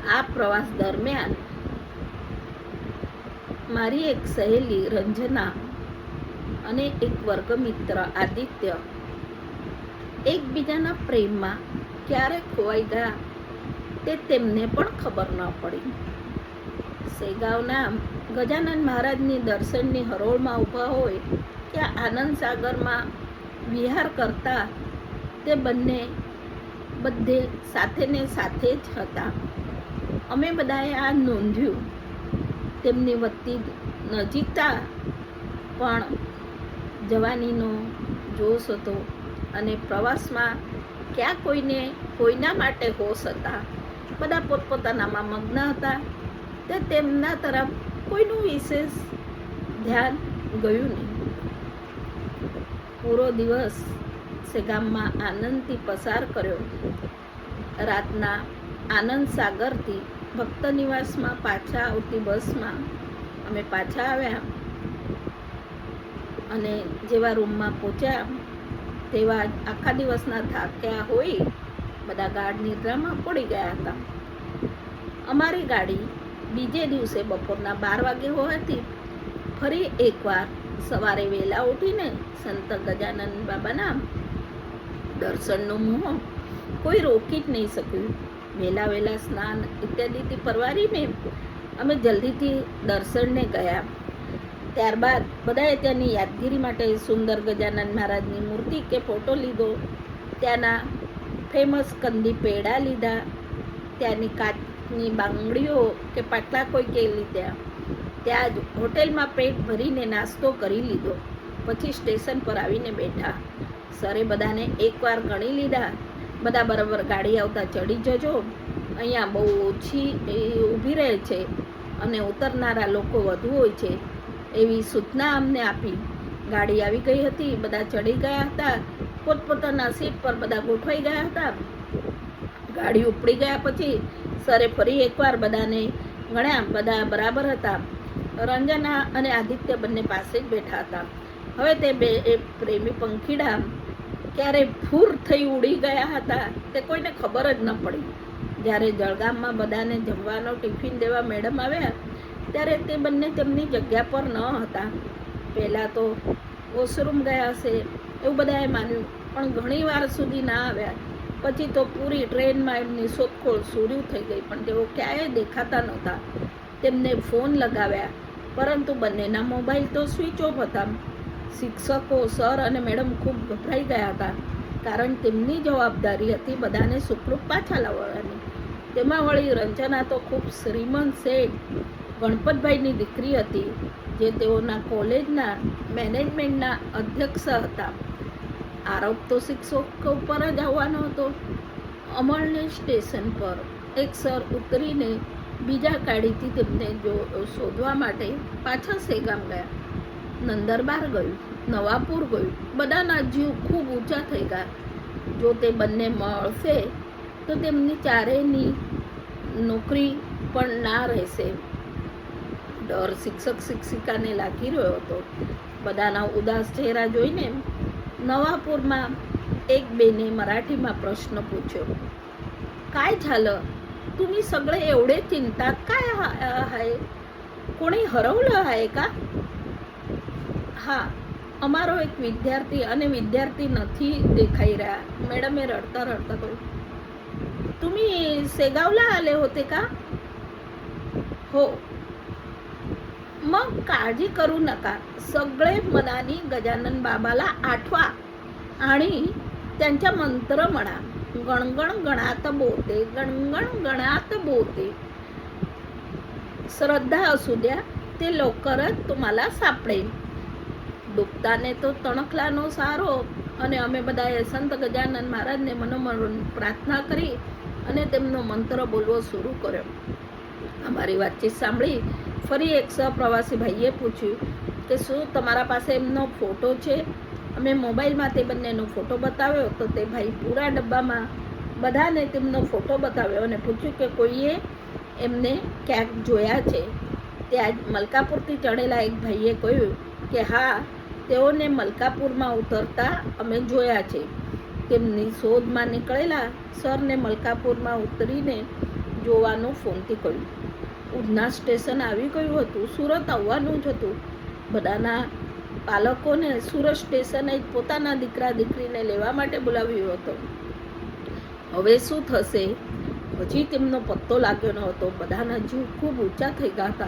આ પ્રવાસ દરમિયાન મારી એક સહેલી રંજના અને એક વર્ગમિત્ર આદિત્ય એકબીજાના પ્રેમમાં ક્યારે ખોવાઈ ગયા તે તેમને પણ ખબર ન પડી. સેગાવના ગજાનન મહારાજની દર્શનની હરોળમાં ઊભા હોય ત્યાં આનંદ સાગરમાં વિહાર કરતા તે બધે સાથે ને સાથે જ હતા. અમે બધાએ આ નોંધ્યું. તેમની વધતી નજીકતા પણ જવાનીનો જોશ હતો અને પ્રવાસમાં ક્યાં કોઈના માટે હોશ હતા. બધા પોતપોતાનામાં મગ્ન હતા. તે તેમના તરફ કોઈનું વિશેષ ધ્યાન ગયું નહીં. પૂરો દિવસ સેગામમાં આનંદથી પસાર કર્યો. રાતના આનંદ સાગરથી ભક્ત નિવાસમાં પાછા આવતી બસમાં અમે પાછા આવ્યા અને જેવા રૂમમાં પહોંચ્યા તેવા આખા દિવસના થાક્યા હોય બધા ગાઢ નિદ્રામાં પડી ગયા હતા. અમારી ગાડી બીજે દિવસે બપોરના 12 વાગે હોવાથી ફરી એકવાર સવારે વહેલા ઉઠીને સંત ગજાનન બાબાના દર્શનનો મોહ કોઈ રોકી જ નહીં શક્યું. વહેલા સ્નાન ઇત્યાદિથી પરવારીને અમે જલ્દીથી દર્શનને ગયા. ત્યારબાદ બધાએ ત્યાંની યાદગીરી માટે સુંદર ગજાનન મહારાજની મૂર્તિ કે ફોટો લીધો. ત્યાંના ફેમસ કંદી પેડા લીધા. ત્યાંની કાચની બાંગડીઓ કે પાટલા કોઈ કે લીધા. ત્યાં જ હોટેલમાં પેટ ભરીને નાસ્તો કરી લીધો. પછી સ્ટેશન પર આવીને બેઠા. સરે બધાને એકવાર ગણી લીધા. બધા બરાબર ગાડી આવતા ચડી જજો, અહીંયા બહુ ઓછી ઊભી રહે છે અને ઉતરનારા લોકો વધુ હોય છે એવી સૂચના અમને આપી. ગાડી આવી ગઈ હતી. બધા ચડી ગયા હતા. પોતપોતાના સીટ પર બધા ગોઠવાઈ ગયા હતા. ગાડી ઉપડી ગયા પછી સરે ફરી એકવાર બધાને ગણ્યા. બધા બરાબર હતા. રંજના અને આદિત્ય બંને પાસે જ બેઠા હતા. હવે તે બે પ્રેમી પંખીડા ક્યારે ફૂર થઈ ઉડી ગયા હતા તે કોઈને ખબર જ ન પડી. જ્યારે જળગામમાં બધાને જમવાનો ટિફિન દેવા મેડમ આવ્યા ત્યારે તે બંને તેમની જગ્યા પર ન હતા. પહેલાં તો વોશરૂમ ગયા હશે એવું બધાએ માન્યું, પણ ઘણી વાર સુધી ના આવ્યા. પછી તો પૂરી ટ્રેનમાં એમની શોધખોળ શરૂ થઈ ગઈ, પણ તેઓ ક્યાંય દેખાતા નહોતા. તેમને ફોન લગાવ્યા પરંતુ બંનેના મોબાઈલ તો સ્વિચ ઓફ હતા. શિક્ષકો, સર અને મેડમ ખૂબ ગભરાઈ ગયા હતા, કારણ તેમની જવાબદારી હતી બધાને સુખરૂપ પાછા લાવવાની. તેમાં વળી રંજના તો ખૂબ શ્રીમંત શેઠ ગણપતભાઈની દીકરી હતી, જે તેઓના કોલેજના મેનેજમેન્ટના અધ્યક્ષ હતા. આરોપ તો શિક્ષકો પર જ આવવાનો હતો. અમળને સ્ટેશન પર એક સર ઉતરીને બીજા ગાડીથી તેમને શોધવા માટે પાછા સેગામ ગયા. નંદરબાર ગયું, નવાપુર ગયું. બધાના જીવ ખૂબ ઊંચા થઈ ગયા. જો તે બંને મળશે તો તેમની ચારેયની નોકરી પણ ના રહેશે. ડર શિક્ષક શિક્ષિકાને લાગી રહ્યો હતો. બધાના ઉદાસ ચહેરા જોઈને नवापूરમાં एक बेने मराठीમાં प्रश्न पूछ्यो, काय झालं? तुम्ही सगळे एवढे चिंतात काय आहे? कोणी हरवलं आहे का? હા, અમારો એક વિદ્યાર્થી અને વિદ્યાર્થી નથી દેખાઈ રહ્યા. મેડમે રડતા રડતા કહ્યું. तुम्ही सेगावला आले होते का? हो. मग काळजी करू नका. सगळे मनाने गजानन बाबाला आठवा आणि त्यांचा मंत्र म्हणा. गणगण गणात बोते, गणगण गणात बोते. श्रद्धा असू द्या, ते लवकरच तुम्हाला सापडेल. ડૂબતાને તો તણખલાનો સારો. અને અમે બધાએ સંત ગજાનન મહારાજને મનોમન પ્રાર્થના કરી અને તેમનો મંત્ર બોલવો શરૂ કર્યો. અમારી વાતચીત સાંભળી ફરી એક સહપ્રવાસી ભાઈએ પૂછ્યું કે શું તમારા પાસે એમનો ફોટો છે? અમે મોબાઈલમાં તે બંનેનો ફોટો બતાવ્યો તો તે ભાઈ પૂરા ડબ્બામાં બધાને તેમનો ફોટો બતાવ્યો અને પૂછ્યું કે કોઈએ એમને ક્યાંક જોયા છે? ત્યાં મલકાપુરથી ચડેલા એક ભાઈએ કહ્યું કે હા, તેઓને મલકાપુરમાં ઉતરતા અમે જોયા છે. તેમની શોધમાં નીકળેલા સરને મલકાપુરમાં ઉતરીને જોવાનું ફોનથી કહ્યું. ઉધના સ્ટેશન આવી ગયું હતું. સુરત આવવાનું જ હતું. બધાના પાલકોને સુરત સ્ટેશને પોતાના દીકરા દીકરીને લેવા માટે બોલાવ્યો હતો. હવે શું થશે હજી તેમનો પત્તો લાગ્યો ન હતો. બધાના જીવ ખૂબ ઊંચા થઈ ગયા હતા.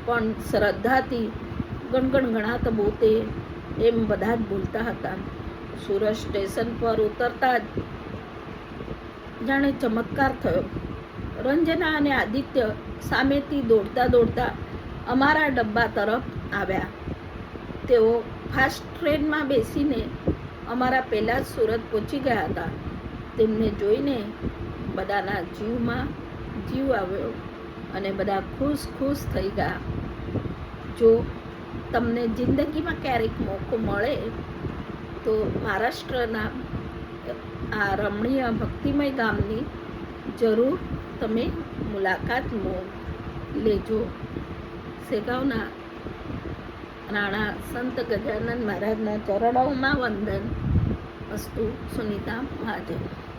પણ શ્રદ્ધાથી ગણગણાત બોતે એમ બધા જ બોલતા હતા. સુરત સ્ટેશન પર ઉતરતા જ જાણે ચમત્કાર થયો. રંજના અને આદિત્ય સામેથી દોડતા દોડતા અમારા ડબ્બા તરફ આવ્યા. તેઓ ફાસ્ટ ટ્રેનમાં બેસીને અમારા પહેલાં જ સુરત પહોંચી ગયા હતા. તેમને જોઈને બધાના જીવમાં જીવ આવ્યો અને બધા ખુશ થઈ ગયા. જો તમને જિંદગીમાં ક્યારેક મોકો મળે તો મહારાષ્ટ્રના આ રમણીય ભક્તિમય ગામની જરૂર તમે મુલાકાત લેજો. સેગાવના રાણા સંત ગજાનન મહારાજના ચરણોમાં વંદન. અસ્તુ. સુનિતા મહાજન.